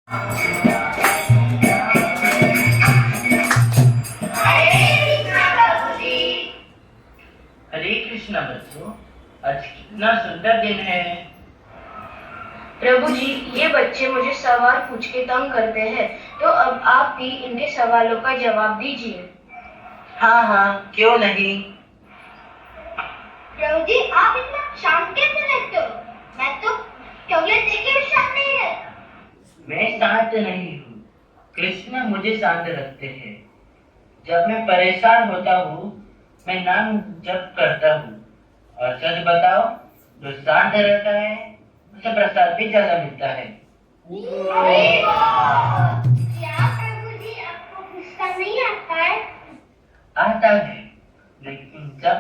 हरे कृष्णा बच्चों, आज कितना सुंदर दिन है। प्रभु जी, ये बच्चे मुझे सवाल पूछ के तंग करते हैं, तो अब आप भी इनके सवालों का जवाब दीजिए। हाँ हाँ, क्यों नहीं। प्रभु जी, आप इतना शांत कैसे रहते हो? मैं तो चॉकलेट देके भी शांत नहीं रहता। मैं शांत नहीं हूँ, कृष्ण मुझे शांत रखते हैं। जब मैं परेशान होता हूँ, मैं नाम जप करता हूँ, और सच बताओ, जो शांत रहता है उसे प्रसाद भी ज्यादा मिलता है। क्या प्रभु जी, आपको गुस्सा नहीं आता है? आता है, लेकिन जब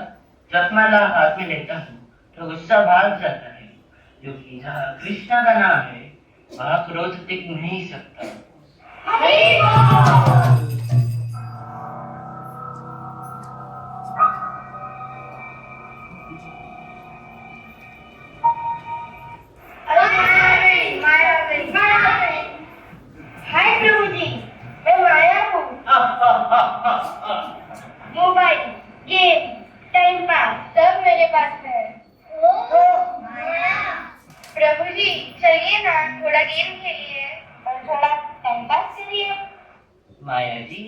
जपमाला हाथ में लेता हूँ तो गुस्सा भाग जाता है, क्योंकि जहाँ कृष्णा का नाम है वहाँ क्रोध टिक नहीं सकता। हाय प्रभु जी, मैं माया हूँ। मोबाइल, गेम, टाइम पास सब मेरे पास है। प्रभु जी, चलिए ना, थोड़ा गेम खेलिए और थोड़ा टाइम पास करिए। माया जी,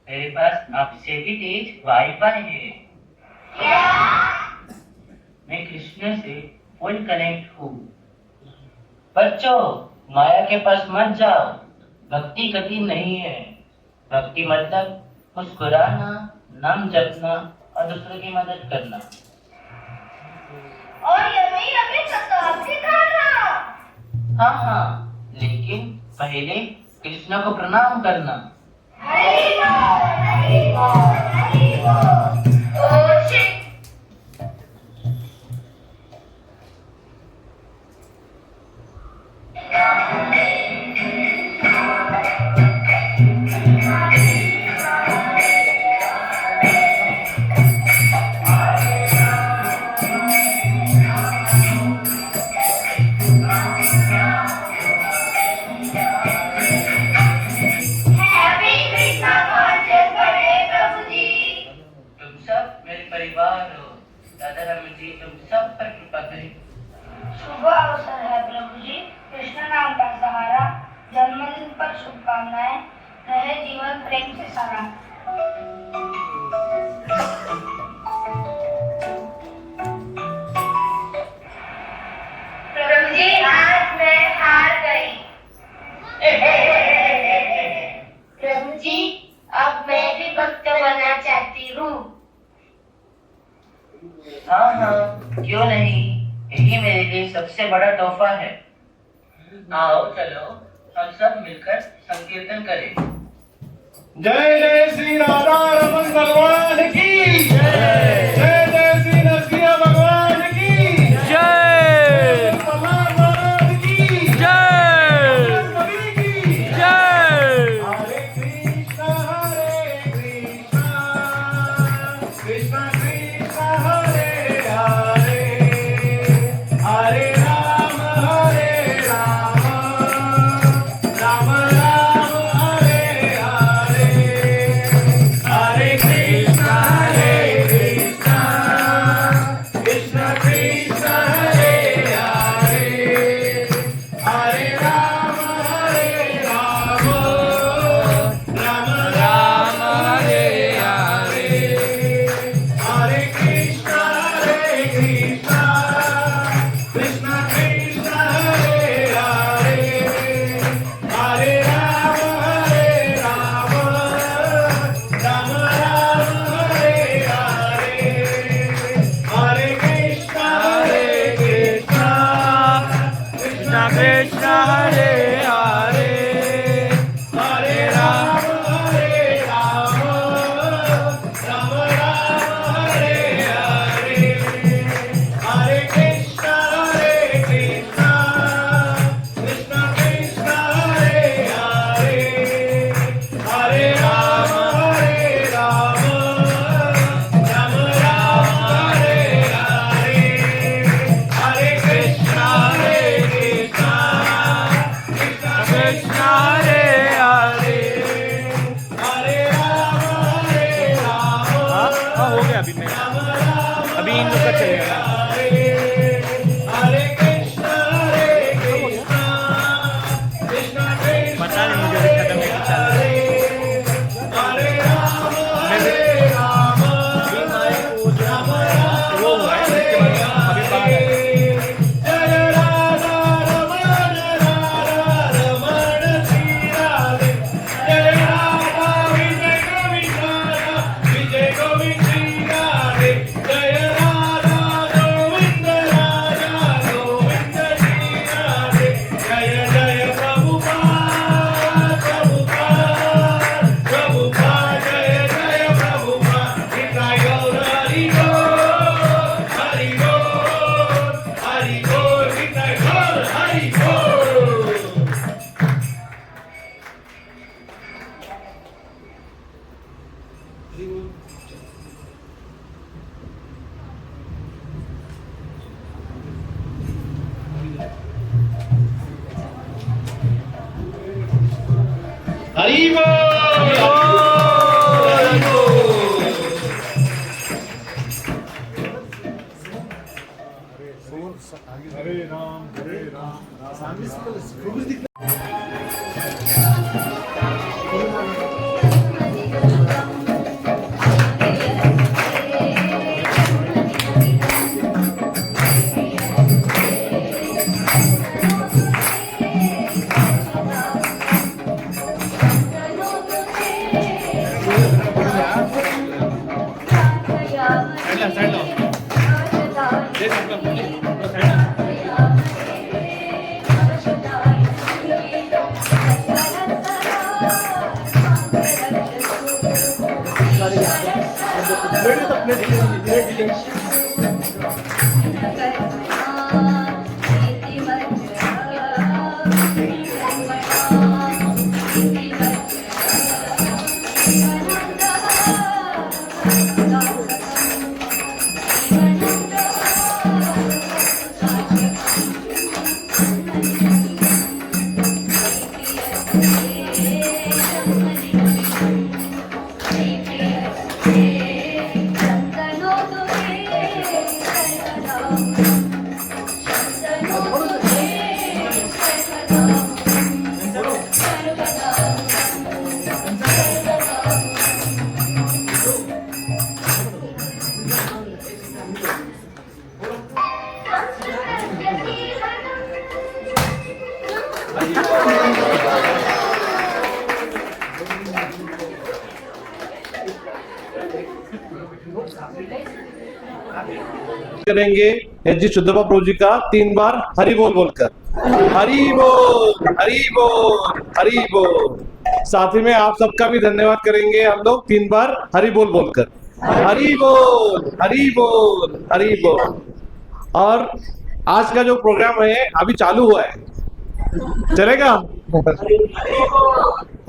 मेरे पास आपसे भी तेज वाईफाई है। क्या? मैं कृष्ण से फुल कनेक्ट हूँ। बच्चों, माया के पास मत जाओ, भक्ति कठिन नहीं है। भक्ति मतलब मुस्कुराना, नाम जपना और दूसरों की मदद करना। और यही अभी प्रसाद भी खाना। हाँ हाँ, लेकिन पहले कृष्ण को प्रणाम करना। हरि बोल, हरि बोल, हरि बोल। Oh shit! Happy Krishna conscious birthday प्रभु जी। तुम सब मेरे परिवार हो। दादा राम जी तुम सब पर कृपा करें। शुभ अवसर है प्रभु जी, कृष्ण नाम का सहारा, जन्मदिन पर शुभकामनाएं, रहे जीवन प्रेम से सारा। प्रभु जी, आज मैं हार गई। प्रभु जी, अब मैं भी भक्त बनना चाहती हूँ। हाँ हाँ, क्यों नहीं, यही मेरे लिए सबसे बड़ा तोहफा है। आओ चलो, हम सब मिलकर संकीर्तन करें। जय जय श्री राधा रमन भगवान की जय। जय जय श्री नरसिंह भगवान की जय। भगवान महाराज की जय। कवि की जय। हरे कृष्णा कृष्णा कृष्णा हरे हरे, हरे राम राम राम हरे हरे, हरे कृष्णा हरे हरे हरे राम हाँ हो गया अभी मैं अभी इन लोग का चलेगा हरे कृष्ण कृष्ण पता नहीं मुझे अभी खत्म नहीं चल रहा है। हरे राम अभी हमारे वो जो वो हुआ है उसके बाद अभी बाहर है। जय राधा रमण रमण श्री राधे जय राधा विजय गोविंद श्री राधे जय राधा गोविंद राजा गोविंद श्री राधे जय जय प्रभुपाद प्रभुपाद जय जय प्रभुपाद निताय गौर हरि बोल हरि बोल निताय गौर हरि बोल हरि करेंगे एच जी शुद्धपा प्रभु जी का 3 बार हरि बोल बोलकर हरि बोल हरि बोल हरि बोल। साथ ही में आप सबका भी धन्यवाद करेंगे हम लोग 3 बार हरि बोल बोलकर हरि बोल हरि बोल हरि बोल। और आज का जो प्रोग्राम है अभी चालू हुआ है, चलेगा?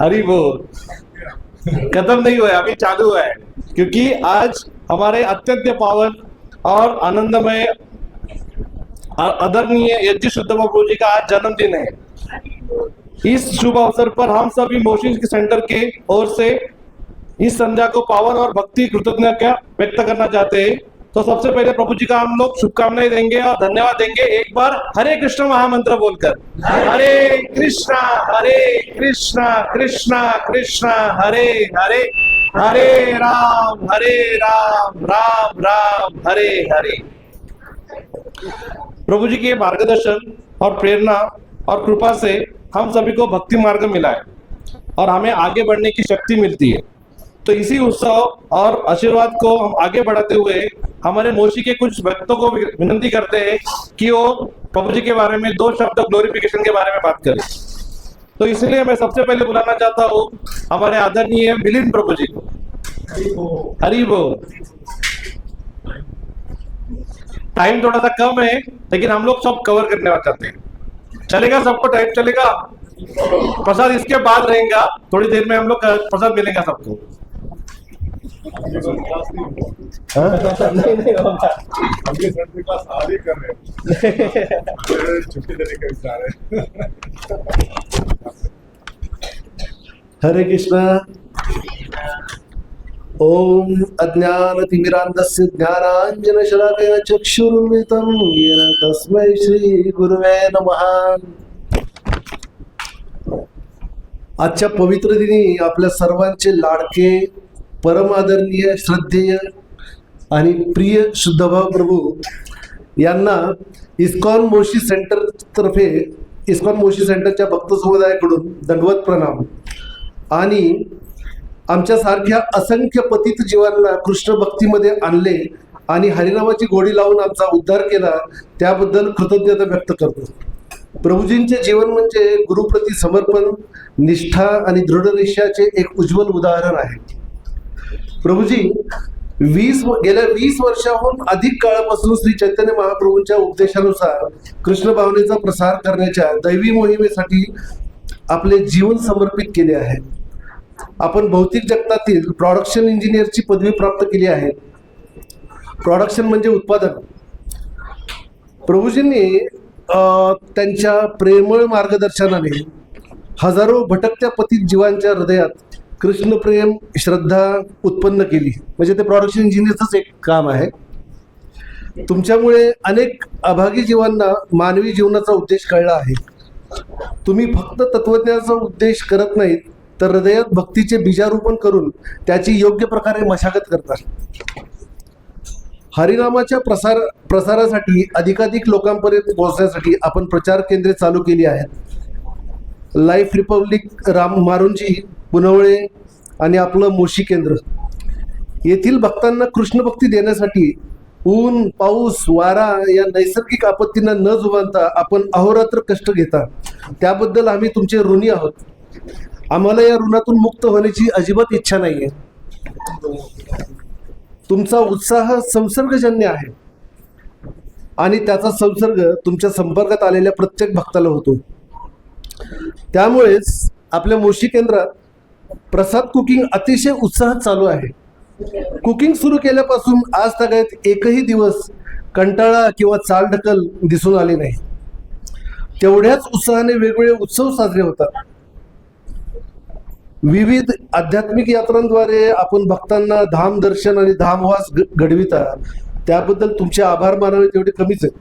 हरि बोल खत्म नहीं हुआ है, अभी चालू है, क्योंकि आज हमारे अत्यंत पावन और आनंदमय आदरणीय एच जी शुद्धपा प्रभु जी का आज जन्मदिन है। इस शुभ अवसर पर हम सभी मोशन सेंटर के ओर से इस संध्या को पावन और भक्ति कृतज्ञता व्यक्त करना चाहते हैं। तो सबसे पहले प्रभु जी का हम लोग शुभकामनाएं देंगे और धन्यवाद देंगे एक बार हरे कृष्ण महामंत्र बोलकर हरे कृष्णा कृष्णा कृष्णा हरे हरे हरे राम राम राम हरे हरे। प्रभु जी के मार्गदर्शन और प्रेरणा और कृपा से हम सभी को भक्ति मार्ग मिला है और हमें आगे बढ़ने की शक्ति मिलती है। तो इसी उत्सव और आशीर्वाद को हम आगे बढ़ाते हुए हमारे मोशी के कुछ भक्तों को विनती करते हैं कि वो प्रभु जी के बारे में 2 शब्द ग्लोरिफिकेशन के बारे में बात करें। तो इसलिए मैं सबसे पहले बुलाना चाहता हूँ हमारे आदरणीय मिलिंद प्रभु जी को। हरि बोल। टाइम थोड़ा सा कम है लेकिन हम लोग सब कवर करने वाले चाहते हैं। चलेगा? सबको टाइम चलेगा? प्रसाद इसके बाद रहेगा, थोड़ी देर में हम लोग प्रसाद मिलेगा सबको। नहीं होगा, हमके सर्दी क्लास आगे कर रहे हैं छुट्टी देने का विचार है। हरे कृष्ण। ओम अज्ञानतिमिरान्धस्य ज्ञानाञ्जनशलाकया चक्षुरुन्मिलितं येन तस्मै श्री गुरुवे नमः। आजच्या पवित्र दिनी आपल्या सर्वांचे लाडके, परम आदरणीय, श्रद्धेय आणि प्रिय शुद्धभाव प्रभू यांना इस्कॉन मोशी सेंटर तर्फे, इस्कॉन मोशी सेंटरच्या भक्त समुदायाकडून दंडवत प्रणाम। आणि आमच्यासारख्या असंख्य पतित जीवांना कृष्ण भक्तीमध्ये आणले आणि हरिनामाची गोडी लावून आमचा उद्धार केला, त्याबद्दल कृतज्ञता व्यक्त करतो। प्रभूजींचे जीवन म्हणजे गुरुप्रती समर्पण, निष्ठा आणि दृढ निश्चयाचे एक उज्ज्वल उदाहरण आहे। प्रभूजी गेल्या 20 वर्षाहून अधिक काळापासून श्री चैतन्य महाप्रभूंच्या उपदेशानुसार कृष्ण भावनेचा प्रसार करण्याच्या दैवी मोहिमेसाठी आपले जीवन समर्पित केले आहे। आपण भौतिक जगतातील प्रोडक्शन इंजिनियरची पदवी प्राप्त केली आहे। प्रोडक्शन म्हणजे उत्पादन। प्रभूजींनी त्यांच्या प्रेमळ मार्गदर्शनाने हजारो भटकत्या पतित जीवांच्या हृदयात कृष्ण प्रेम, श्रद्धा उत्पन्न केली। म्हणजे ते प्रोडक्शन इंजिनियरचंच एक काम आहे। तुमच्यामुळे अनेक अभागी जीवांना मानवी जीवनाचा उद्देश कळला आहे। तुम्ही फक्त तत्वज्ञानाचा उद्देश करत नाहीत, तर हृदयात भक्तीचे बीजारोपण करून त्याची योग्य प्रकारे मशागत करतात। हरिनामाच्या प्रसारासाठी अधिकाधिक लोकांपर्यंत पोहोचण्यासाठी आपण प्रचार केंद्रे चालू केली आहेत। लाईफ रिपब्लिक राम मारुंजी, पुनवळे आणि आपलं मोशी केंद्र येथील भक्तांना कृष्ण भक्ती देण्यासाठी ऊन, पाऊस, वारा या नैसर्गिक आपत्तींना न जुमानता आपण अहोरात्र कष्ट घेता, त्याबद्दल आम्ही तुमचे ऋणी आहोत। आम्हाला या ऋणातून मुक्त होण्याची अजिबात इच्छा नाहीये। तुमचा उत्साह संसर्गजन्य आहे आणि त्याचा संसर्ग तुमच्या संपर्कात आलेल्या प्रत्येक भक्ताला होतो। त्यामुळेच आपल्या मोशी केंद्रात प्रसाद कुकिंग अतिशय उत्साहात चालू आहे। कुकिंग सुरू केल्यापासून आज तागायत एकही दिवस कंटाळा किंवा चालढकल दिसून आली नाही। तेवढ्याच उत्साहाने वेगवेगळे उत्सव साजरे होतात। विविध आध्यात्मिक यात्रांद्वारे आपण भक्तांना धाम दर्शन आणि धामवास घडविता, त्याबद्दल तुमचे आभार मानावे तेवढे कमीच आहेत।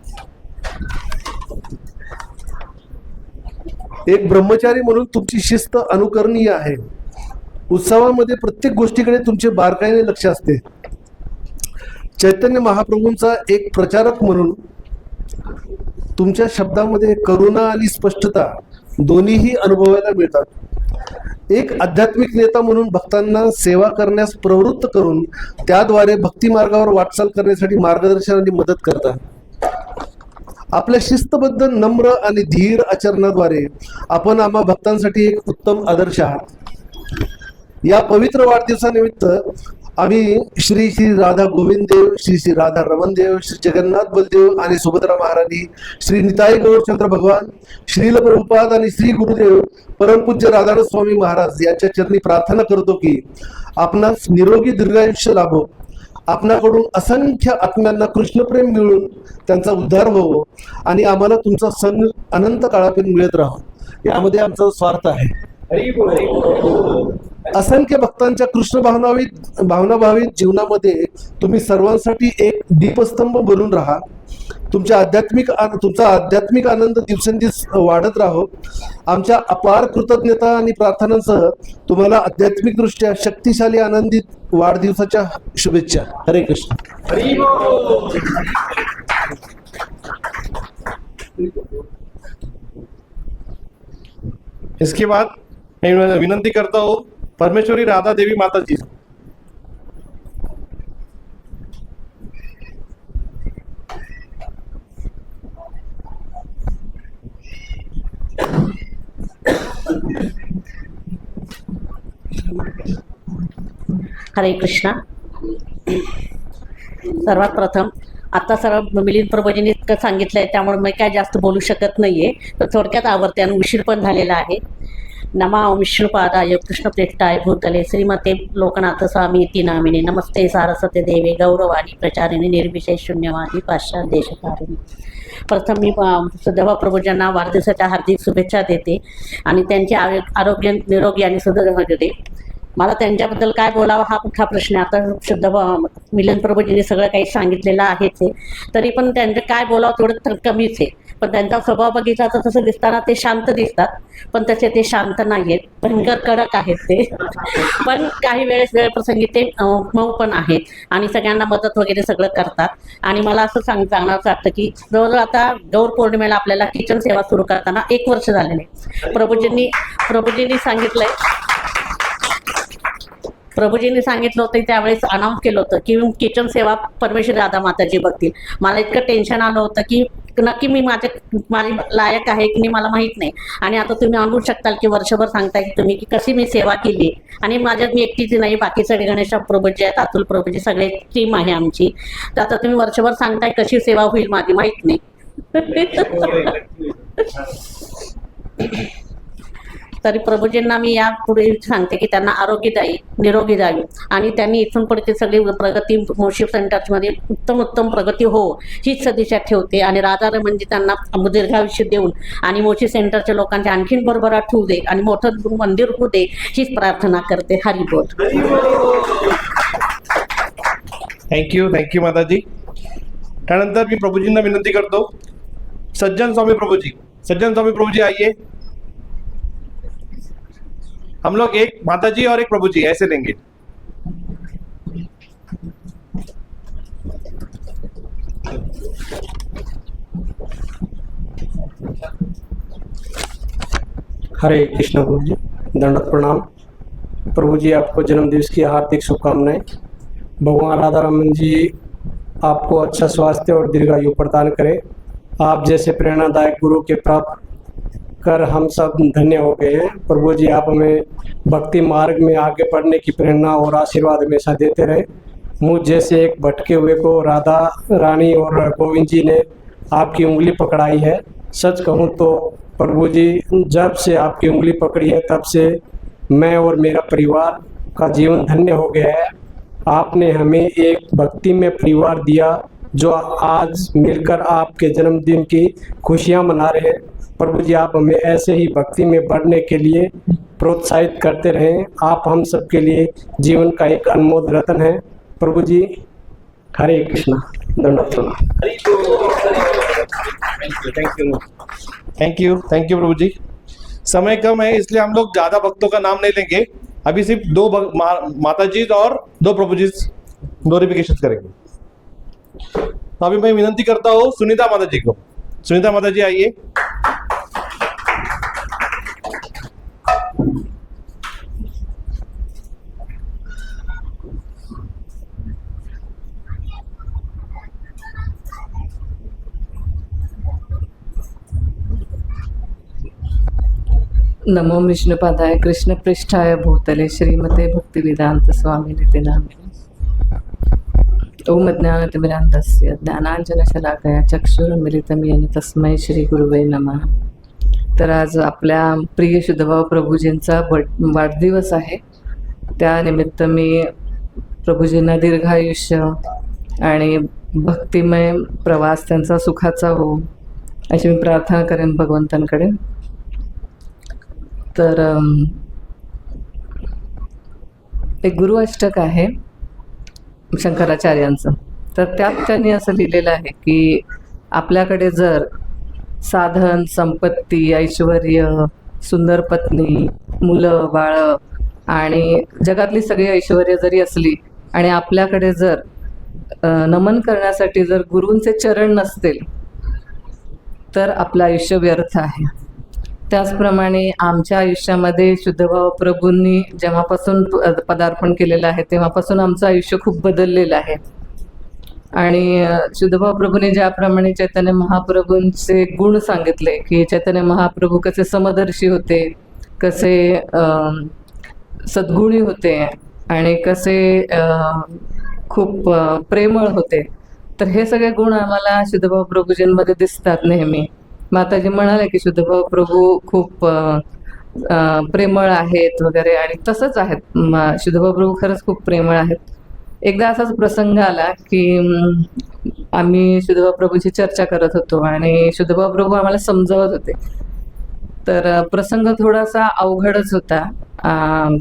एक ब्रह्मचारी म्हणून तुमची शिस्त अनुकरणीय आहे। उत्सवामध्ये प्रत्येक गोष्टीकडे तुमचे बारकाईने लक्ष असते। चैतन्य महाप्रभूंचा एक प्रचारक म्हणून तुमच्या शब्दामध्ये करुणा आणि स्पष्टता दोन्हीही अनुभवायला मिळतात। एक आध्यात्मिक नेता म्हणून भक्तांना सेवा करण्यास प्रवृत्त करून त्याद्वारे भक्ती मार्गावर वाटचाल करण्यासाठी मार्गदर्शन आणि मदत करतात। आपल्या शिस्तबद्ध, नम्र आणि धीर आचरणाद्वारे आपण आम्हा भक्तांसाठी एक उत्तम आदर्श आहात। या पवित्र वाढदिवसानिमित्त आम्ही श्री श्री राधा गोविंद देव, श्री श्री राधा रमन देव, श्री जगन्नाथ बलदेव आणि सुभद्रा महारानी, श्री निताई गौरचंद्र भगवान, श्रील प्रभुपाद आणि श्री गुरुदेव परमपूज्य राधानाथ स्वामी महाराज यांच्या चरणी प्रार्थना करतो की आपणास निरोगी दीर्घायुष्य लाभो, आपणाकडून असंख्य आत्म्यांना कृष्णप्रेम मिळून त्यांचा उद्धार होवो आणि आम्हाला तुमचा संग अनंत काळापर्यंत मिळत राहो, यामध्ये आमचा स्वार्थ आहे। असंख्य भक्तांच्या कृष्ण भावनाभावित जीवनामध्ये तुम्ही सर्वांसाठी एक दीपस्तंभ बनून राहा। तुमचा आध्यात्मिक आनंद दिवसेंदिवस वाढत राहो। आमच्या अपार कृतज्ञता आणि प्रार्थनांसह तुम्हाला आध्यात्मिक दृष्ट्या शक्तिशाली आनंदित वाढदिवसाच्या शुभेच्छा। हरे कृष्ण। इसके बाद मैं विनंती करता हूँ परमेश्वरी राधा देवी माता जी, हरे कृष्णा। सर्वात प्रथम आता सर्व मिलिंद प्रभूजींनी सांगितलंय, त्यामुळे मी काय जास्त बोलू शकत नाहीये, तर थोडक्यात आवडते आणि उशीर पण झालेला आहे। नमा विष्णुपादाय कृष्णप्रेष्ठाय भूतले श्रीमते लोकनाथ स्वामी इति नामिने नमस्ते सारस्वते देवे गौरवाणी प्रचारिणी निर्विशेष शून्यवादी पाश्चात देशकारिणी. प्रथम मी सदैव प्रभूजींना वाढदिवसाच्या हार्दिक शुभेच्छा देते आणि त्यांचे आरोग्य निरोगी आणि सुदृढ देते. मला त्यांच्याबद्दल काय बोलावं हा मोठा प्रश्न. आता शुद्ध मिलन प्रभूजींनी सगळं काही सांगितलेलं आहेच आहे, तरी पण त्यांचं काय बोलावं थोडं तर कमीच आहे. पण त्यांचा स्वभाव बघितला तर तसं दिसताना ते शांत दिसतात, पण तसे ते शांत नाही आहेत, भयंकर कडक आहेत ते. पण काही वेळेस वेळप्रसंगी ते मऊ पण आहेत आणि सगळ्यांना मदत वगैरे सगळं करतात. आणि मला असं सांगणार वाटतं की जवळजवळ आता गौर पौर्णिमेला आपल्याला किचन सेवा सुरू करताना 1 वर्ष झालेलं आहे. प्रभूजींनी सांगितलं होतं त्यावेळेस अनाऊन्स केलं होतं की किचन सेवा परमेश्वरी राधा माताजी बघतील. मला इतकं टेन्शन आलं होतं की नक्की मी माझी लायक आहे की नाही मला माहीत नाही. आणि आता तुम्ही आणू शकताल की वर्षभर सांगताय की तुम्ही की कशी मी सेवा केली. आणि माझ्यात मी एकटीची नाही, बाकी सगळे गणेश प्रभूजी आहेत, अतुल प्रभूजी, सगळे टीम आहे आमची. तर आता तुम्ही वर्षभर सांगताय कशी सेवा होईल माझी माहीत नाही. तरी प्रभूजींना मी यापुढे सांगते की त्यांना आरोग्यदायी निरोगी द्यावी आणि त्यांनी इथून पुढे सगळी प्रगती मोशिफ सेंटरमध्ये उत्तम प्रगती हो हीच सदिच्छा ठेवते. आणि राधारमणजी त्यांना दीर्घायुष्य देऊन आणि मोशी सेंटरच्या लोकांच्या आणखीन भरभराट होऊ दे आणि मोठं मंदिर होऊ दे हीच प्रार्थना करते. हरी बोल. थँक्यू माताजी. त्यानंतर मी प्रभूजींना विनंती करतो, सज्जन स्वामी प्रभूजी आइए. हम लोग एक माताजी और एक प्रभुजी ऐसे लेंगे. हरे कृष्ण प्रभु जी, दंडवत प्रणाम. प्रभु जी आपको जन्मदिवस की हार्दिक शुभकामनाएं. भगवान राधा रमन जी आपको अच्छा स्वास्थ्य और दीर्घायु प्रदान करें. आप जैसे प्रेरणादायक गुरु के प्राप्त कर हम सब धन्य हो गए हैं. प्रभु जी आप हमें भक्ति मार्ग में आगे बढ़ने की प्रेरणा और आशीर्वाद हमेशा देते रहे. मुझ जैसे एक भटके हुए को राधा रानी और गोविंद जी ने आपकी उंगली पकड़ाई है. सच कहूँ तो प्रभु जी जब से आपकी उंगली पकड़ी है तब से मैं और मेरा परिवार का जीवन धन्य हो गया है. आपने हमें एक भक्ति में परिवार दिया जो आज मिलकर आपके जन्मदिन की खुशियाँ मना रहे हैं. प्रभु जी आप हमें ऐसे ही भक्ति में बढ़ने के लिए प्रोत्साहित करते रहें. आप हम सब के लिए जीवन का एक अनमोल रत्न है. प्रभु जी हरे कृष्णा. दंडवत प्रणाम. थैंक यू प्रभु जी. समय कम है इसलिए हम लोग ज्यादा भक्तों का नाम नहीं लेंगे. अभी सिर्फ 2 माताजी और 2 प्रभुजी ग्लोरिफिकेशन करेंगे. तो अभी मैं विनंती करता हूँ सुनीता माताजी को. सुनीता माताजी आइए. नमो विष्णुपादाय कृष्णपृष्ठाय भूतले श्रीमते भक्तिवेदांत स्वामिनिति नामिने. ओम अज्ञानतिमिरान्धस्य ज्ञानाञ्जनशलाकया चक्षुरुन्मिलितं येन तस्मै श्री गुरुवे नमः. तर आज आपल्या प्रिय शुद्धभाव प्रभूजींचा वाढदिवस आहे. त्यानिमित्त मी प्रभूजींना दीर्घायुष्य आणि भक्तिमय प्रवास त्यांचा सुखाचा हो अशी मी प्रार्थना करेन भगवंतांकडे. तर एक गुरु अष्टक आहे शंकराचार्यांचं. तर त्यात त्यांनी असं लिहिलेलं आहे की आपल्याकडे जर साधन संपत्ती ऐश्वर्य सुंदर पत्नी मुलं बाळं आणि जगातली सगळी ऐश्वर्य जरी असली आणि आपल्याकडे जर नमन करण्यासाठी जर गुरूंचे चरण नसतील तर आपलं आयुष्य व्यर्थ आहे. त्याचप्रमाणे आमच्या आयुष्यामध्ये शुद्धभाव प्रभूंनी जेव्हापासून पदार्पण केलेलं आहे तेव्हापासून आमचं आयुष्य खूप बदललेलं आहे. आणि शुद्धभाव प्रभूंनी ज्याप्रमाणे चैतन्य महाप्रभूंचे गुण सांगितले की चैतन्य महाप्रभू कसे समदर्शी होते, कसे सद्गुणी होते आणि कसे खूप प्रेमळ होते. तर हे सगळे गुण आम्हाला शुद्धभाव प्रभूजींमध्ये दिसतात नेहमी. माताजी म्हणाले की शुद्धभाव प्रभू खूप प्रेमळ आहेत वगैरे, आणि तसंच आहेत. शुद्धभाऊ प्रभू खरंच खूप प्रेमळ आहेत. एकदा असाच प्रसंग आला की आम्ही शुद्धभाऊ प्रभूची चर्चा करत होतो आणि शुद्धभाऊ प्रभू आम्हाला समजावत होते. तर प्रसंग थोडासा अवघडच होता.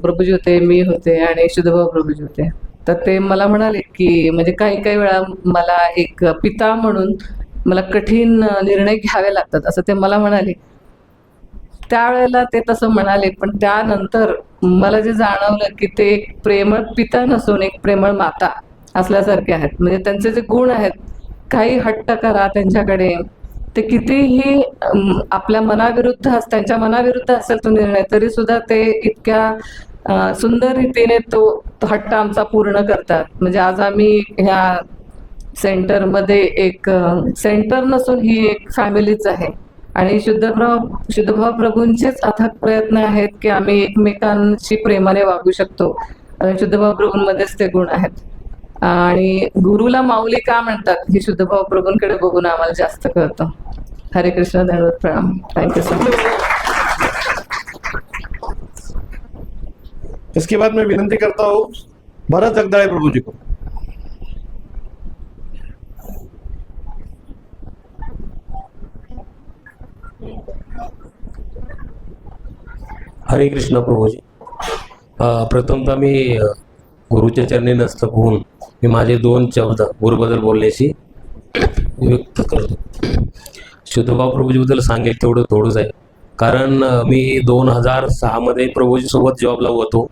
प्रभूजी होते, मी होते आणि शुद्धभाऊ प्रभूजी होते. तर ते मला म्हणाले की म्हणजे काही काही वेळा मला एक पिता म्हणून मला कठीण निर्णय घ्यावे लागतात, असं ते मला म्हणाले. त्यावेळेला ते तसं म्हणाले, पण त्यानंतर मला जे जाणवलं की ते एक प्रेमळ पिता नसून एक प्रेमळ माता असल्यासारखे आहेत. म्हणजे त्यांचे जे गुण आहेत, काही हट्ट करा त्यांच्याकडे, ते कितीही आपल्या मनाविरुद्ध त्यांच्या मनाविरुद्ध असेल तो निर्णय, तरी सुद्धा ते इतक्या सुंदर रीतीने तो हट्ट आमचा पूर्ण करतात. म्हणजे आज आम्ही ह्या सेंटरमध्ये एक सेंटर नसून ही एक फॅमिलीच आहे. आणि शुद्धभाव प्रभूंचेच अथक प्रयत्न आहेत की आम्ही एकमेकांशी प्रेमाने वागू शकतो. शुद्धभाव प्रभूंमध्येच ते गुण आहेत. आणि गुरुला माऊली का म्हणतात हे शुद्धभाव प्रभूंकडे बघून आम्हाला जास्त कळतं. हरे कृष्ण, धन्यवाद, प्रणाम. Thank you so much. इसके बाद मैं विनंती करता हूँ भरत जगदाळे प्रभु जी को. हरे कृष्ण प्रभूजी. प्रथमतः मी गुरुच्या चरणी नस्तक होऊन मी माझे 2 शब्द गुरुबद्दल बोलण्याची व्यक्त करतो. शुद्धभाव प्रभूजीबद्दल सांगेल तेवढं थोडंच आहे. कारण मी 2006 मध्ये प्रभूजीसोबत जॉबला होतो.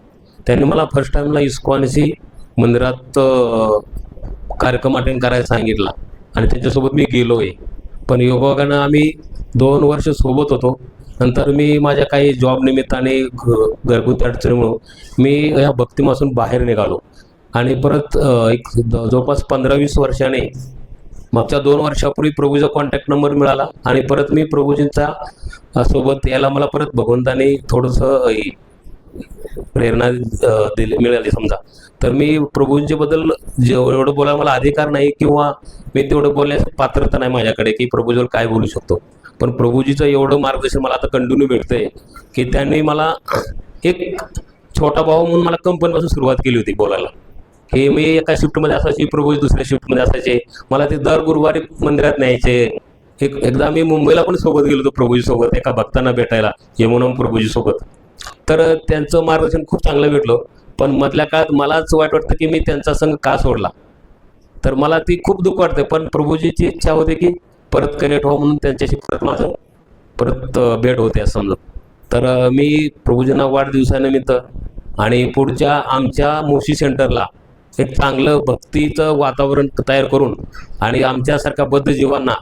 त्यांनी मला फर्स्ट टाईमला इस्कॉनशी मंदिरात कार्यक्रम अटेंड करायला सांगितला आणि त्याच्यासोबत मी गेलो आहे. पण योगायोगानं आम्ही 2 वर्ष सोबत होतो. नंतर मी माझ्या काही जॉब निमित्ताने घरगुती अडचणीमुळं मी या भक्तीपासून बाहेर निघालो आणि परत एक जवळपास 15-20 वर्षाने मागच्या 2 वर्षापूर्वी प्रभूचा कॉन्टॅक्ट नंबर मिळाला आणि परत मी प्रभूजींचा सोबत यायला मला परत भगवंताने थोडंसं प्रेरणा मिळाली समजा. तर मी प्रभूंच्याबद्दल एवढं बोलायला मला अधिकार नाही किंवा मी तेवढं बोलण्याचं पात्रता नाही माझ्याकडे की प्रभूजीवर काय बोलू शकतो. पण प्रभूजीचं एवढं मार्गदर्शन मला आता कंटिन्यू भेटतंय की त्यांनी मला एक छोटा भाऊ म्हणून मला कंपनीपासून सुरुवात केली होती बोलायला. हे मी एका शिफ्टमध्ये असायची, प्रभूजी दुसऱ्या शिफ्टमध्ये असायचे. मला ते दर गुरुवारी मंदिरात न्यायचे. एकदा मी मुंबईला पण सोबत गेलो होतो प्रभूजीसोबत एका भक्तांना भेटायला, यमुनम प्रभूजीसोबत. तर त्यांचं मार्गदर्शन खूप चांगलं भेटलं. पण मधल्या काळात मलाच वाईट वाटतं की मी त्यांचा संघ का सोडला. तर मला ती खूप दुःख वाटते. पण प्रभूजीची इच्छा होते की परत कनेक्ट व्हावं म्हणून त्यांच्याशी परत भेट होते असं समजा. तर मी प्रभूजींना वाढदिवसानिमित्त आणि पुढच्या आमच्या मोशी सेंटरला एक चांगलं भक्तीचं वातावरण तयार करून आणि आमच्यासारख्या बद्ध जीवांना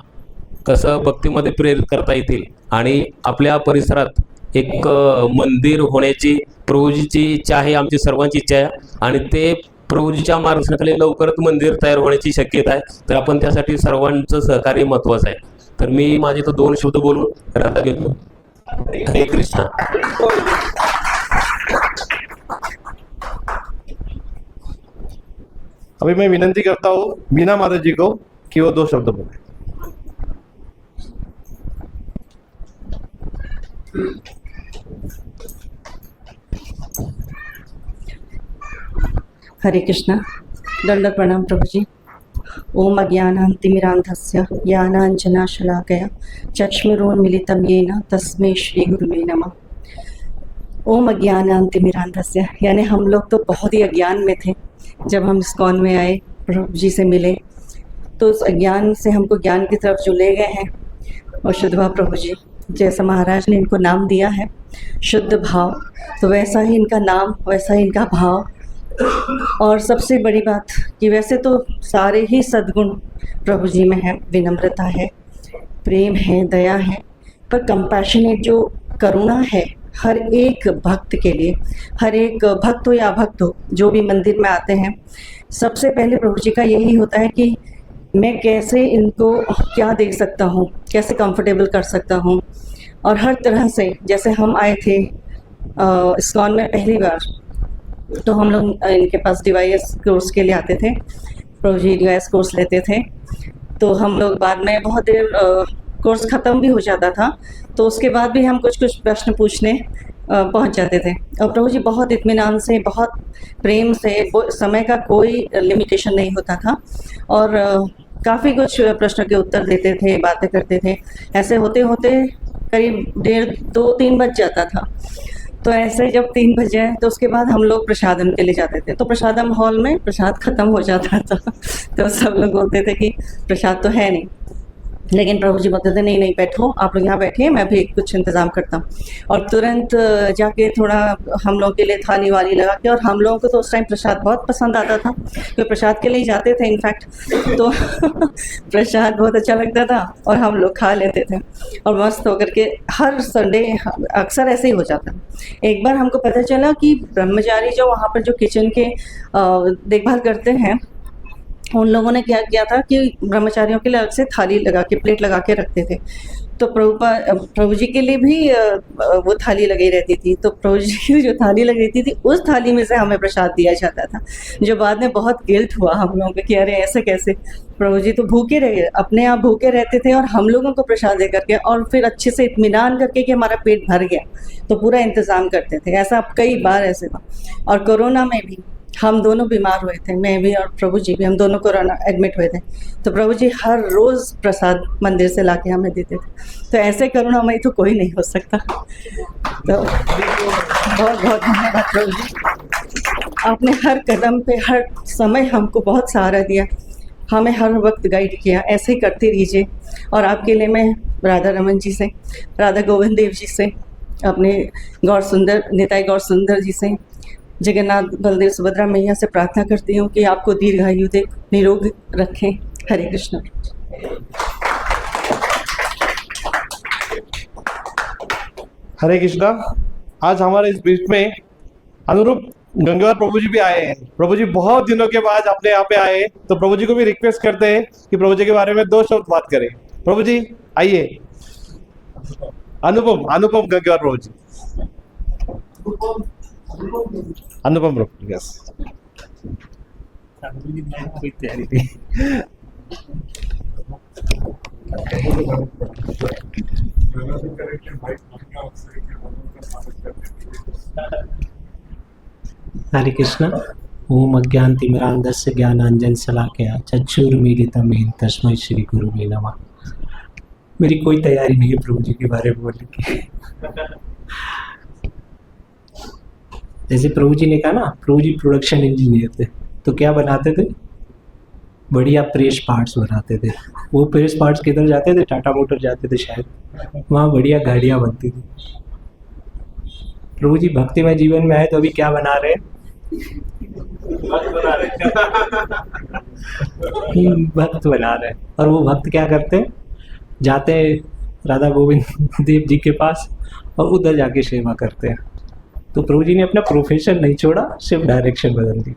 कसं भक्तीमध्ये प्रेरित करता येतील आणि आपल्या परिसरात एक मंदिर होण्याची प्रभूजीची इच्छा आहे, आमची सर्वांची इच्छा आहे. आणि ते प्रभूजीच्या मार्गदर्शनाखाली लवकरच मंदिर तयार होण्याची शक्यता आहे. तर आपण त्यासाठी सर्वांचं सहकार्य महत्त्वाचं आहे. तर मी माझे तो 2 शब्द बोलून रजा घेतो. हरे कृष्ण. अभी मैं विनंती करता हूँ बीना माता जी को कि वो 2 शब्द बोले. हरे कृष्णा, दंडवत प्रणाम प्रभुजी. ओम अज्ञानान्तिमिरान्धस्य ज्ञानाञ्जनशलाकया चक्षुरुन्मीलितं येन तस्मै श्री गुरुवे नमः. ओम अज्ञानान्तिमिरान्धस्य, यानी हम लोग तो बहुत ही अज्ञान में थे. जब हम इस्कॉन में आए, प्रभु जी से मिले, तो उस अज्ञान से हमको ज्ञान की तरफ जो ले गए हैं. और शुद्ध भाव प्रभु जी, जैसा महाराज ने इनको नाम दिया है शुद्ध भाव, तो वैसा ही इनका नाम, वैसा ही इनका भाव. और सबसे बड़ी बात कि वैसे तो सारे ही सद्गुण प्रभु जी में है. विनम्रता है, प्रेम है, दया है, पर कंपैशनेट जो करुणा है हर एक भक्त के लिए, हर एक भक्त हो या अभक्त हो, जो भी मंदिर में आते हैं, सबसे पहले प्रभु जी का यही होता है कि मैं कैसे इनको क्या दे सकता हूँ, कैसे कंफर्टेबल कर सकता हूँ. और हर तरह से, जैसे हम आए थे इस्कॉन में पहली बार, तो हम लोग इनके पास डिवाइस कोर्स के लिए आते थे. प्रभु जी डिवाइस कोर्स लेते थे. तो हम लोग बाद में बहुत देर कोर्स ख़त्म भी हो जाता था, तो उसके बाद भी हम कुछ प्रश्न पूछने पहुंच जाते थे। और प्रभु जी बहुत इत्मीनान से, बहुत प्रेम से, समय का कोई लिमिटेशन नहीं होता था और काफ़ी कुछ प्रश्नों के उत्तर देते थे, बातें करते थे। ऐसे होते होते करीब 1:30-2-3 बज जाता था। तो ऐसे जब 3 बज जाए तो उसके बाद हम लोग प्रसादम के लिए जाते थे। तो प्रसादम हॉल में प्रसाद ख़त्म हो जाता था तो सब लोग बोलते थे कि प्रसाद तो है नहीं, लेकिन प्रभु जी बोलते थे नहीं नहीं बैठो, आप लोग यहाँ बैठिए, मैं भी कुछ इंतज़ाम करता हूँ। और तुरंत जाके थोड़ा हम लोग के लिए थाली वाली लगा के, और हम लोगों को तो उस टाइम प्रसाद बहुत पसंद आता था, क्योंकि प्रसाद के लिए जाते थे इनफैक्ट। तो प्रसाद बहुत अच्छा लगता था और हम लोग खा लेते थे और मस्त होकर के। हर संडे अक्सर ऐसे ही हो जाता। एक बार हमको पता चला कि ब्रह्मचारी जो वहाँ पर जो किचन के देखभाल करते हैं, उन लोगों ने क्या किया था कि ब्रह्मचारियों के लिए अलग से थाली लगा के, प्लेट लगा के रखते थे। तो प्रभु जी के लिए भी वो थाली लगी रहती थी। तो प्रभु जी की जो थाली लगी रहती थी, उस थाली में से हमें प्रसाद दिया जाता था, जो बाद में बहुत गिल्ट हुआ हम लोगों को कि अरे ऐसे कैसे, प्रभु जी तो भूखे रहे, अपने आप भूखे रहते थे और हम लोगों को प्रसाद दे करके, और फिर अच्छे से इत्मीनान करके कि हमारा पेट भर गया, तो पूरा इंतज़ाम करते थे। ऐसा कई बार ऐसे हुआ। और कोरोना में भी हम दोनों बीमार हुए थे, मैं भी और प्रभु जी भी, हम दोनों कोरोना एडमिट हुए थे। तो प्रभु जी हर रोज़ प्रसाद मंदिर से लाके हमें देते थे। तो ऐसे करुणामयी तो कोई नहीं हो सकता। तो बहुत बहुत धन्यवाद प्रभु जी, आपने हर कदम पे, हर समय हमको बहुत सहारा दिया, हमें हर वक्त गाइड किया। ऐसे ही करते रहिए। और आपके लिए मैं राधा रमन जी से, राधा गोविंद देव जी से, अपने गौर सुंदर, निताई गौर सुंदर जी से, जगन्नाथ बलदेव सुभद्रा मैया से प्रार्थना करती हूँ कि आपको दीर्घायु दे, निरोग रखें। हरे कृष्ण। हरे कृष्णा। आज हमारे इस बीच में अनुरूप गंगेवार प्रभु जी भी आए हैं। प्रभु जी बहुत दिनों के बाद अपने यहाँ पे आए, तो प्रभु जी को भी रिक्वेस्ट करते हैं कि प्रभु जी के बारे में 2 शब्द बात करें। प्रभु जी आइए। अनुपम गंगेवार प्रभु जी। अनुपम प्रभु, यस। कोई तैयारी नहीं। हरे कृष्ण। ओम अज्ञानतिमिरान्धस्य ज्ञानांजन शलाकया चक्षुरुन्मीलितं येन तस्मै श्री गुरुवे नमः। मेरी कोई तैयारी नहीं है प्रभु जी के बारे में बोलने की। जैसे प्रभु जी ने कहा ना, प्रभु जी प्रोडक्शन इंजीनियर थे, तो क्या बनाते थे? बढ़िया प्रेस पार्ट्स बनाते थे। वो प्रेस पार्ट्स किधर जाते थे? टाटा मोटर जाते थे शायद, वहाँ बढ़िया गाड़ियाँ बनती थी। प्रभु जी भक्तिमय जीवन में आए तो अभी क्या बना रहे हैं? भक्त बना रहे हैं। और वो भक्त क्या करते हैं? जाते हैं राधा गोविंद देव जी के पास और उधर जाके सेवा करते हैं। तो प्रभु जी ने अपना प्रोफेशन नहीं छोड़ा, सिर्फ डायरेक्शन बदल दी।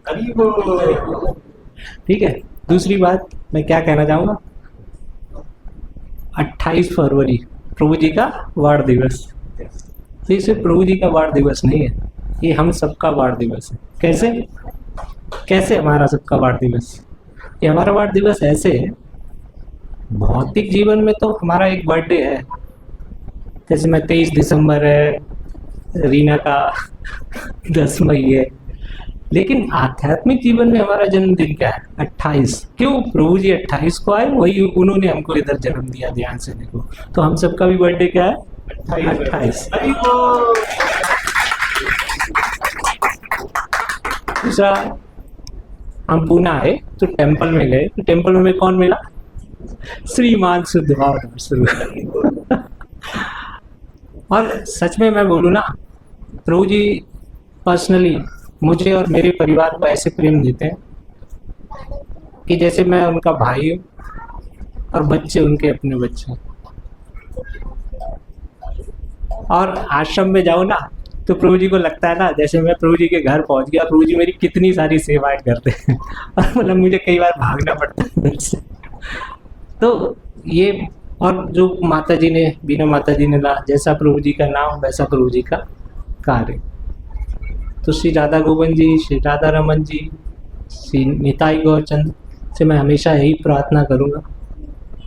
ठीक है। दूसरी बात मैं क्या कहना चाहूँगा, 28 फरवरी प्रभु जी का वार दिवस। तो ये सिर्फ प्रभु जी का वार दिवस नहीं है, ये हम सबका वार दिवस है। कैसे हमारा सबका वार दिवस? ये हमारा वार दिवस ऐसे है, भौतिक जीवन में तो हमारा एक बर्थडे है, जैसे मैं 23 दिसंबर है, रीना का 10 मई है। लेकिन आध्यात्मिक जीवन में हमारा जन्मदिन क्या है? 28। क्यों? प्रभु जी 28 को आए, वही उन्होंने हमको इधर जन्म दिया। ध्यान से देखो, तो हम सबका भी बर्थडे क्या है? 28। दूसरा, हम पूना आए तो टेम्पल में गए, तो टेम्पल में कौन मिला? श्रीमान शुद्धभाव दर्शन। और सच में मैं बोलूँ ना, प्रभु जी पर्सनली मुझे और मेरे परिवार को ऐसे प्रेम देते हैं कि जैसे मैं उनका भाई हूँ और बच्चे उनके अपने बच्चे। और आश्रम में जाऊँ ना, तो प्रभु जी को लगता है ना जैसे मैं प्रभु जी के घर पहुँच गया, प्रभु जी मेरी कितनी सारी सेवाएं करते हैं और मतलब मुझे कई बार भागना पड़ता है घर से। तो ये, और जो माता जी ने, बीना माता जी ने ला, जैसा प्रभु जी का नाम वैसा प्रभु जी का कार्य। तो श्री राधा गोविंद जी, श्री राधा रमन जी, श्री निताई गौरचंद से मैं हमेशा यही प्रार्थना करूँगा,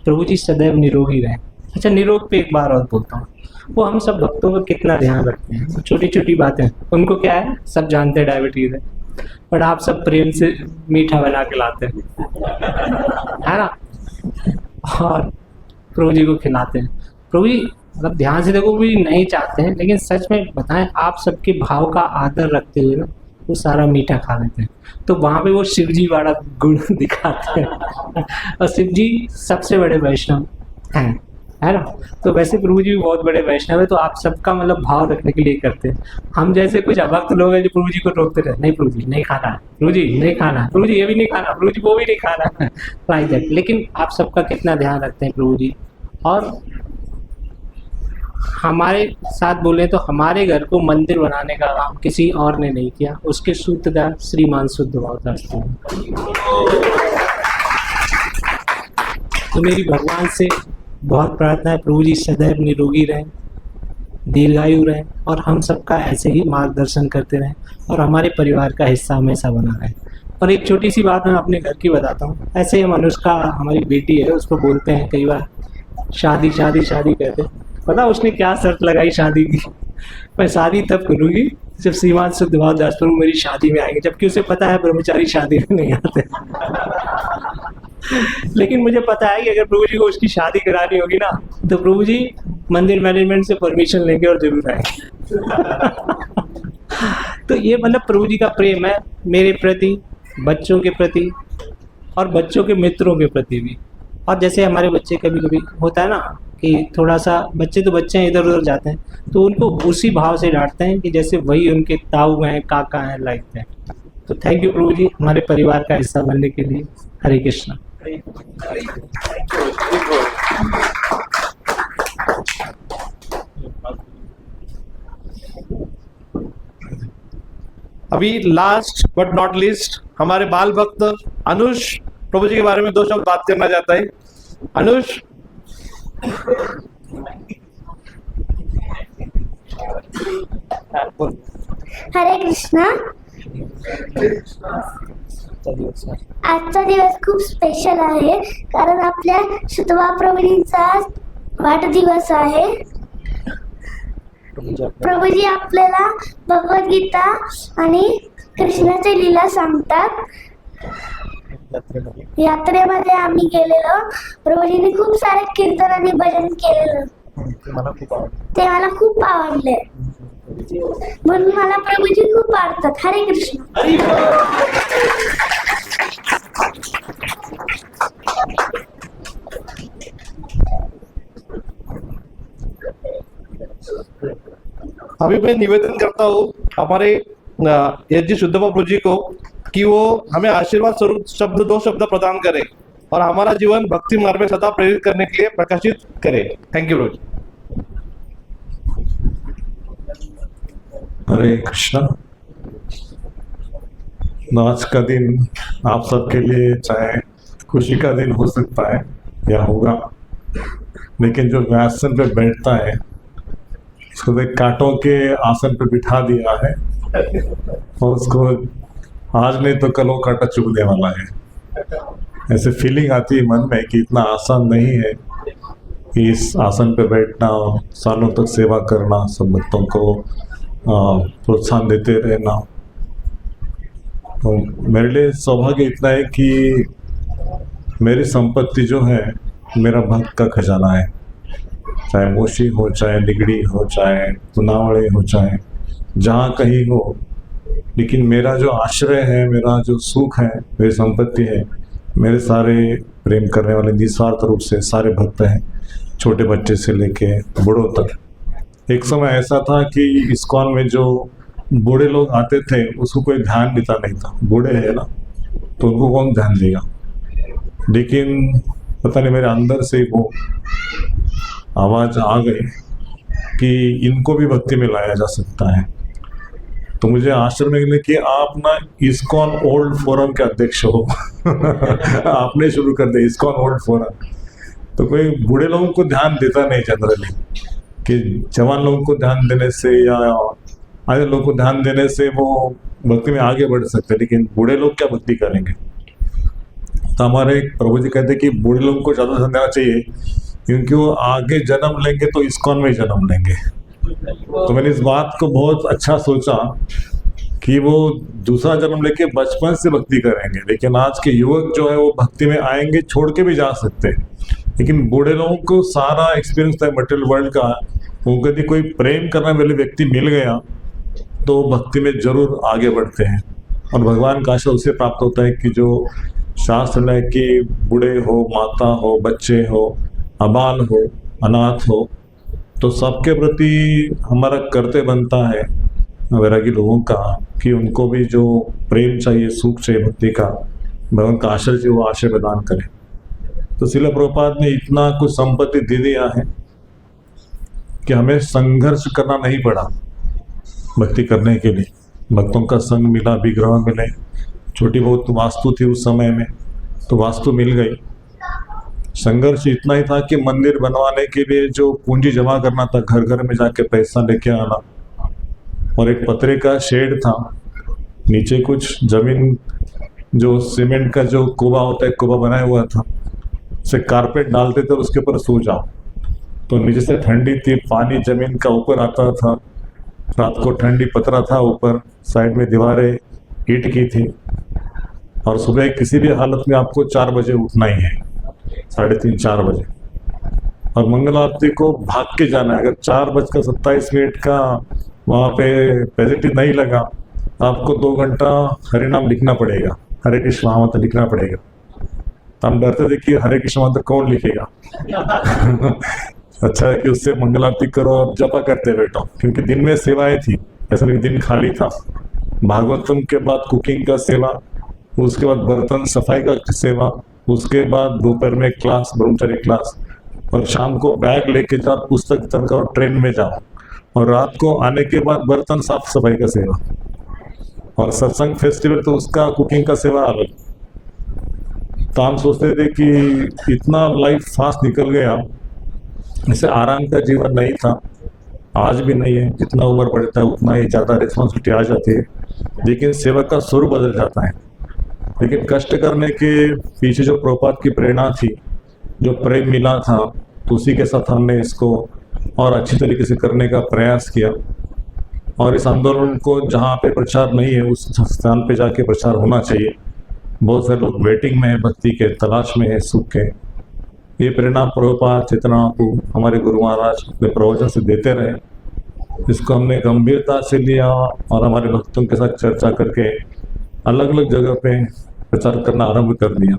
प्रभु जी सदैव निरोगी रहें। अच्छा, निरोग पे एक बार और बोलता हूँ, वो हम सब भक्तों का कितना ध्यान रखते हैं। छोटी छोटी बातें उनको क्या है, सब जानते हैं डायबिटीज है, बट आप सब प्रेम से मीठा बना के लाते हैं, है ना, और प्रभु जी को खिलाते हैं। प्रभु जी मतलब ध्यान से देखो भी नहीं चाहते हैं, लेकिन सच में बताएं आप सबके भाव का आदर रखते हुए ना वो सारा मीठा खा लेते हैं। तो वहाँ पे वो शिव जी वाला गुण दिखाते हैं और शिव जी सबसे बड़े वैष्णव हैं, है ना। तो वैसे प्रभु जी भी बहुत बड़े वैष्णव है, तो आप सबका मतलब भाव रखने के लिए करते हैं। हम जैसे कुछ अभक्त लोग हैं जो प्रभु जी को रोकते रहे, नहीं प्रभु जी नहीं खाना है, प्रभु जी नहीं खाना है, प्रभु जी ये भी नहीं खाना, प्रभु जी वो भी नहीं खाना है, लाइक दैट। लेकिन आप सबका कितना ध्यान रखते हैं प्रभु जी। और हमारे साथ बोले तो हमारे घर को मंदिर बनाने का काम किसी और ने नहीं किया, उसके सूत्रधार श्रीमान शुद्धभाव दास थे। तो मेरी भगवान से बहुत प्रार्थना है प्रभु जी सदैव निरोगी रहें, दीर्घायु रहें और हम सबका ऐसे ही मार्गदर्शन करते रहें और हमारे परिवार का हिस्सा हमेशा बना रहे। और एक छोटी सी बात मैं अपने घर की बताता हूँ। ऐसे ही अनुष्का हमारी बेटी है, उसको बोलते हैं कई बार शादी शादी शादी कहते हैं। पता उसने क्या शर्त लगाई शादी की, मैं शादी तब करूँगी जब श्रीमान शुद्धभाव दास प्रभु मेरी शादी में आएंगे, जबकि उसे पता है ब्रह्मचारी शादी में नहीं आते। लेकिन मुझे पता है कि अगर प्रभु जी को उसकी शादी करानी होगी ना, तो प्रभु जी मंदिर मैनेजमेंट से परमिशन लेंगे और जरूर आएंगे। तो ये मतलब प्रभु जी का प्रेम है मेरे प्रति, बच्चों के प्रति और बच्चों के मित्रों के प्रति भी। और जैसे हमारे बच्चे कभी कभी होता है ना कि थोड़ा सा बच्चे तो बच्चे हैं, इधर उधर जाते हैं, तो उनको उसी भाव से डांटते हैं कि जैसे वही उनके ताऊ हैं, काका हैं, लाइक दैट। तो थैंक यू प्रभु जी हमारे परिवार का हिस्सा बनने के लिए। हरे कृष्णा। अभी लास्ट बट नॉट लीस्ट हमारे बाल भक्त अनुष प्रभु जी के बारे में 2 शब्द बात करना चाहता है। अनुष। हरे कृष्णा। आजचा दिवस खूप स्पेशल आहे, कारण आपल्या शुद्धभाव प्रभूंचा वाढदिवस आहे। प्रभूजी आपल्याला भगवद्गीता आणि कृष्णाची लीला सांगतात। यात्रेमध्ये आम्ही गेलेलो, प्रभूजींनी खूप सारे कीर्तन आणि भजन केलेलं, ते मला खूप आवडले, म्हणून मला प्रभूजी खूप आवडतात। हरे कृष्ण। अभी मैं निवेदन करता हूँ हमारे एस जी शुद्धभाव प्रभु जी को कि वो हमें आशीर्वाद स्वरूप 2 शब्द प्रदान करे और हमारा जीवन भक्ति मार्ग में सदा प्रेरित करने के लिए प्रकाशित करे। थैंक यू प्रभु जी। हरे कृष्णा। आज का दिन आप सबके लिए चाहे खुशी का दिन हो सकता है या होगा, लेकिन जो आसन पे बैठता है उसको एक कांटों के आसन पे बिठा दिया है और उसको आज नहीं तो कल वो कांटा चुभने वाला है। ऐसे फीलिंग आती है मन में कि इतना आसान नहीं है इस आसन पे बैठना, सालों तक सेवा करना, सब भक्तों को प्रोत्साहन देते रहना। तो मेरे लिए सौभाग्य इतना है कि मेरी संपत्ति जो है मेरा भक्त का खजाना है, चाहे मोशी हो, चाहे निगड़ी हो, चाहे पुनावड़े हो, चाहे जहाँ कहीं हो, लेकिन मेरा जो आश्रय है, मेरा जो सुख है, मेरी संपत्ति है, मेरे सारे प्रेम करने वाले निस्वार्थ रूप से सारे भक्त हैं, छोटे बच्चे से लेके बूढ़ों तक। एक समय ऐसा था कि इस्कॉन में जो बूढ़े लोग आते थे उसको कोई ध्यान देता नहीं था, बूढ़े है ना तो उनको कौन ध्यान देगा, लेकिन पता नहीं मेरे अंदर से वो आवाज़ आ गई कि इनको भी भक्ति में लाया जा सकता है। तो मुझे आश्चर्य में लगा कि आप ना इस्कॉन ओल्ड फोरम के अध्यक्ष हो आपने शुरू कर दिया इस्कॉन ओल्ड फोरम। तो कोई बूढ़े लोगों को ध्यान देता नहीं जनरली, कि जवान लोगों को ध्यान देने से या आधे लोगों को ध्यान देने से वो भक्ति में आगे बढ़ सकते हैं, लेकिन बूढ़े लोग क्या भक्ति करेंगे। तो हमारे प्रभु जी कहते हैं कि बूढ़े लोगों को ज़्यादा ध्यान देना चाहिए, क्योंकि वो आगे जन्म लेंगे तो इस्कॉन में जन्म लेंगे। तो मैंने इस बात को बहुत अच्छा सोचा कि वो दूसरा जन्म लेके बचपन से भक्ति करेंगे, लेकिन आज के युवक जो है वो भक्ति में आएंगे, छोड़ के भी जा सकते हैं, लेकिन बूढ़े लोगों को सारा एक्सपीरियंस था मटेरियल वर्ल्ड का। उनको यदि कोई प्रेम करने वाले व्यक्ति मिल गया तो भक्ति में जरूर आगे बढ़ते हैं, और भगवान का आशीर्वाद उसे प्राप्त होता है कि जो शास्त्र है कि बूढ़े हो, माता हो, बच्चे हो, अबाल हो, अनाथ हो, तो सबके प्रति हमारा कर्तव्य बनता है वैरागी लोगों का कि उनको भी जो प्रेम चाहिए, सुख चाहिए भक्ति का, भगवान का आश्रय चाहिए, वो आश्रय प्रदान करें। तो श्रील प्रभुपाद ने इतना कुछ संपत्ति दे दिया है कि हमें संघर्ष करना नहीं पड़ा भक्ति करने के लिए। भक्तों का संग मिला, विग्रह मिले, छोटी बहुत वास्तु थी उस समय में तो वास्तु मिल गई। संघर्ष इतना ही था कि मंदिर बनवाने के लिए जो पूंजी जमा करना था, घर घर में जाके पैसा लेके आना, और एक पतरे का शेड था, नीचे कुछ जमीन जो सीमेंट का जो कोबा होता है कोबा बनाया हुआ था, उसे कारपेट डालते थे उसके ऊपर सो जाओ। तो नीचे से ठंडी थी, पानी जमीन का ऊपर आता था, रात को ठंडी पतरा था ऊपर, साइड में दीवारें ईंट की थी, और सुबह किसी भी हालत में आपको 4 बजे उठना ही है, 3:30-4 बजे, और मंगल आरती को भाग के जाना है। अगर 4:27 का वहाँ पे पॉजिटिव नहीं लगा तो आपको 2 घंटा हरिनाम लिखना पड़ेगा, हरे कृष्ण महामंत्र लिखना पड़ेगा। तो हम डरते थे कि हरे कृष्ण मंत्र कौन लिखेगा अच्छा है कि उससे मंगल आरती करो और जपा करते बैठो, क्योंकि दिन में सेवाएं थी, ऐसा नहीं दिन खाली था। भागवतम के बाद कुकिंग का सेवा, उसके बाद बर्तन सफाई का सेवा, उसके बाद दोपहर में क्लास, ब्रह्मचारी क्लास, और शाम को बैग लेके जाओ, पुस्तक तक और ट्रेन में जाओ, और रात को आने के बाद बर्तन साफ सफाई का सेवा, और सत्संग फेस्टिवल तो उसका कुकिंग का सेवा अलग। तो हम सोचते थे कि इतना लाइफ फास्ट निकल गया, इसे आराम का जीवन नहीं था, आज भी नहीं है। जितना उम्र बढ़ता है उतना ही ज़्यादा रिस्पॉन्सिबिलिटी आ जाती है, लेकिन सेवा का स्वरूप बदल जाता है। लेकिन कष्ट करने के पीछे जो प्रभुपाद की प्रेरणा थी, जो प्रेम मिला था, तो उसी के साथ हमने इसको और अच्छी तरीके से करने का प्रयास किया। और इस आंदोलन को जहाँ पे प्रचार नहीं है उस स्थान पे जाके प्रचार होना चाहिए। बहुत सारे लोग वेटिंग में है, भक्ति के तलाश में है, सुख के। ये प्रेरणा प्रभुपाद चेतना हमारे गुरु महाराज अपने प्रवचन से देते रहे। इसको हमने गंभीरता से लिया और हमारे भक्तों के साथ चर्चा करके अलग अलग जगह पे प्रचार करना आरंभ कर दिया।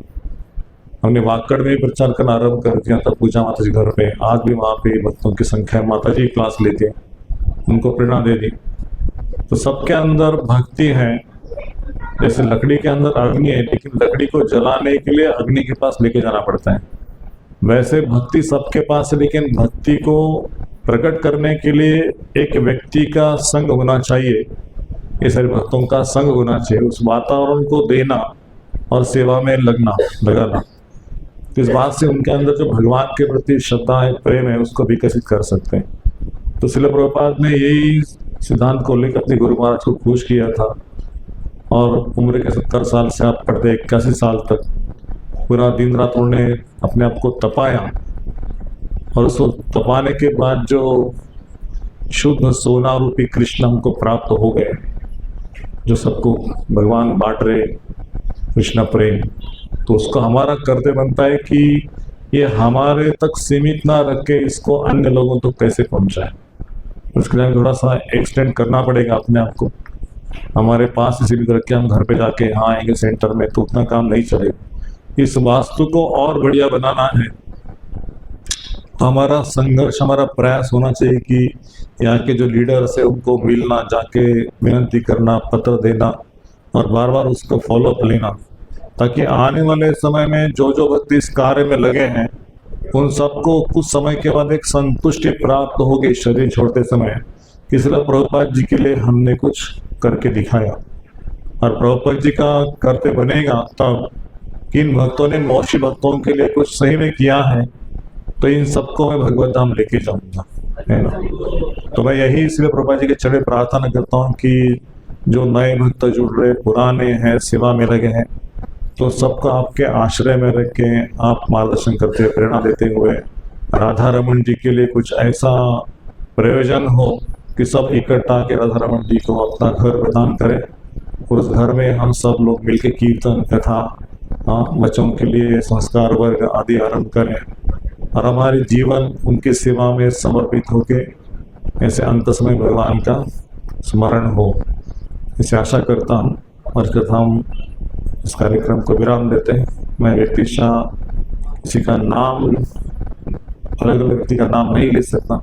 हमने वाकड़ में प्रचार करना आरंभ कर दिया था, पूजा माता जी घर पे। आज भी वहाँ पे भक्तों की संख्या, माता जी क्लास लेती है, उनको प्रेरणा दे दी। तो सबके अंदर भक्ति है। जैसे लकड़ी के अंदर अग्नि है, लेकिन लकड़ी को जलाने के लिए अग्नि के पास लेके जाना पड़ता है, वैसे भक्ति सबके पास है, लेकिन भक्ति को प्रकट करने के लिए एक व्यक्ति का संग होना चाहिए, ये सारे भक्तों का संग होना चाहिए, उस वातावरण को देना और सेवा में लगाना। इस बात से उनके अंदर जो भगवान के प्रति श्रद्धा है, प्रेम है, उसको विकसित कर सकते हैं। तो श्रील प्रभुपाद ने यही सिद्धांत को लेकर अपने गुरु महाराज को खुश किया था, और उम्र के 70 साल से आप पढ़ते 81 साल तक पूरा दिन रात उन्होंने अपने आप को तपाया, और उसको तपाने के बाद जो शुद्ध सोना रूपी कृष्ण हमको प्राप्त हो गए, जो सबको भगवान बांट रहे कृष्ण प्रेम। तो उसको हमारा कर्तव्य बनता है कि ये हमारे तक सीमित ना रख के इसको अन्य लोगों तक कैसे पहुंचाए। उसके लिए थोड़ा सा एक्सटेंड करना पड़ेगा अपने आप को। हमारे पास सीमित रख के हम घर पे जाके हाँ आएंगे सेंटर में, तो उतना काम नहीं चलेगा। इस वास्तु को और बढ़िया बनाना है तो हमारा संघर्ष, हमारा प्रयास होना चाहिए कि यहाँ के जो लीडर्स है उनको मिलना, जाके विनती करना, पत्र देना और बार बार उसको फॉलो अप लेना, ताकि आने वाले समय में जो जो भक्त इस कार्य में लगे हैं उन सबको कुछ समय के बाद एक संतुष्टि प्राप्त होगी शरीर छोड़ते समय। इसलिए प्रभुपाद जी के लिए हमने कुछ करके दिखाया, और प्रभुपाद जी का करते बनेगा तब किन भक्तों ने मौसी भक्तों के लिए कुछ सही में किया है, तो इन सबको मैं भगवत धाम लेके जाऊंगा, है ना। तो मैं यही इसलिए प्रभुपाद जी के चढ़े प्रार्थना करता हूँ कि जो नए भक्त जुड़ रहे, पुराने हैं, सेवा में लगे हैं, तो सबको आपके आश्रय में रख के आप मार्गदर्शन करते हुए, प्रेरणा देते हुए राधा रमन जी के लिए कुछ ऐसा प्रयोजन हो कि सब इकट्ठा के राधा रमन जी को अपना घर प्रदान करें। उस घर में हम सब लोग मिलकर कीर्तन कथा, बच्चों के लिए संस्कार वर्ग आदि आरंभ करें और हमारे जीवन उनकी सेवा में समर्पित होके ऐसे अंत समय भगवान का स्मरण हो, इसे आशा करता हूँ। और करता हम इस कार्यक्रम को विराम देते हैं। मैं व्यक्तिशः किसी का नाम, अलग अलग व्यक्ति का नाम नहीं ले सकता,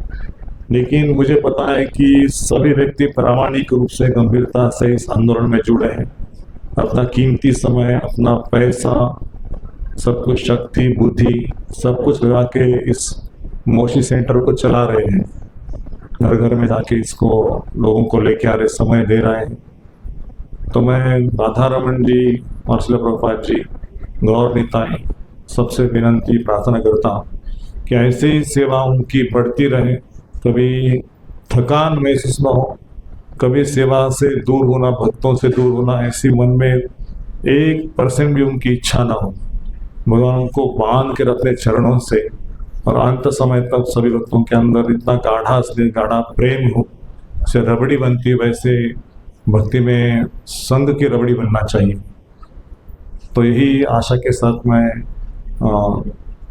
लेकिन मुझे पता है कि सभी व्यक्ति प्रामाणिक रूप से गंभीरता से इस आंदोलन में जुड़े हैं। अपना कीमती समय, अपना पैसा, सब कुछ शक्ति बुद्धि सब कुछ लगा के इस मोशी सेंटर को चला रहे हैं। घर घर में जाके इसको लोगों को लेके आ रहे, समय दे रहे हैं। तो मैं राधा रमन जी और श्रील प्रभुपाद जी, गौर निताई सबसे विनंती प्रार्थना करता हूँ कि ऐसे ही सेवा उनकी बढ़ती रहे, कभी थकान महसूस न हो, कभी सेवा से दूर होना, भक्तों से दूर होना ऐसी मन में 1% भी उनकी इच्छा ना हो। भगवान उनको बांध के रखने चरणों से, और अंत समय तक सभी भक्तों के अंदर इतना गाढ़ा स्नेह, गाढ़ा प्रेम हो, जैसे रबड़ी बनती है वैसे भक्ति में संग की रबड़ी बनना चाहिए। तो यही आशा के साथ मैं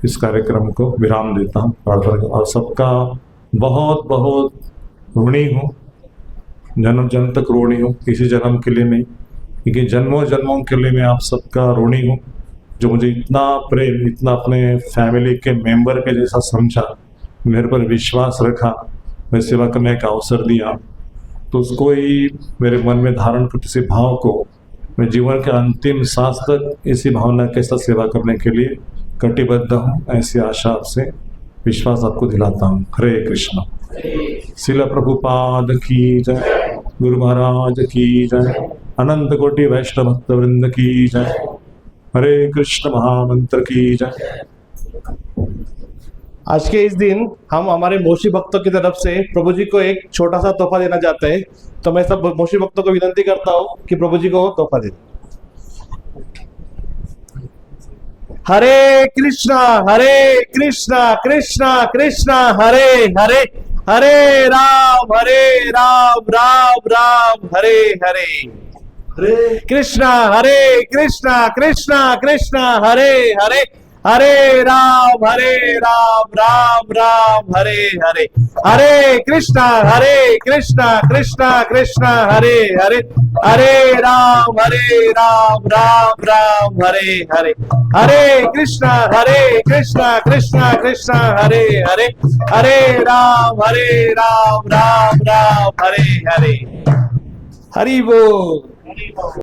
इस कार्यक्रम को विराम देता हूँ प्रार्थना। और सबका बहुत बहुत ऋणी हूँ, जन्म जन्म तक ऋणी हूँ, किसी जन्म के लिए नहीं, क्योंकि जन्मों जन्मों के लिए मैं आप सबका ऋणी हूँ, जो मुझे इतना प्रेम, इतना अपने फैमिली के मेंबर के जैसा समझा, मेरे पर विश्वास रखा, मैं सेवा करने का अवसर दिया। तो उसको ही मेरे मन में धारण करते इसी भाव को मैं जीवन के अंतिम सांस तक इसी भावना के साथ सेवा करने के लिए कटिबद्ध हूँ। ऐसी आशा आपसे, विश्वास आपको दिलाता हूँ। हरे कृष्ण। श्रील प्रभुपाद की जय, गुरु महाराज की जय, अनंत कोटि वैष्णव भक्त वृंद की जय, हरे कृष्ण महामंत्र की जय। आज के इस दिन हम हमारे मोशी भक्तों की तरफ से प्रभु जी को एक छोटा सा तोहफा देना चाहते हैं। तो मैं सब मोशी भक्तों को विनती करता हूँ कि प्रभु जी को तोहफा दे। हरे कृष्णा कृष्णा कृष्णा हरे हरे, हरे राम राम राम हरे हरे, हरे कृष्णा कृष्णा कृष्णा हरे हरे, हरे राम राम राम हरे हरे, हरे कृष्णा कृष्णा कृष्णा हरे हरे, हरे राम राम राम हरे हरे, हरे कृष्णा कृष्णा कृष्णा हरे हरे, हरे राम राम राम हरे हरे। हरि बोल।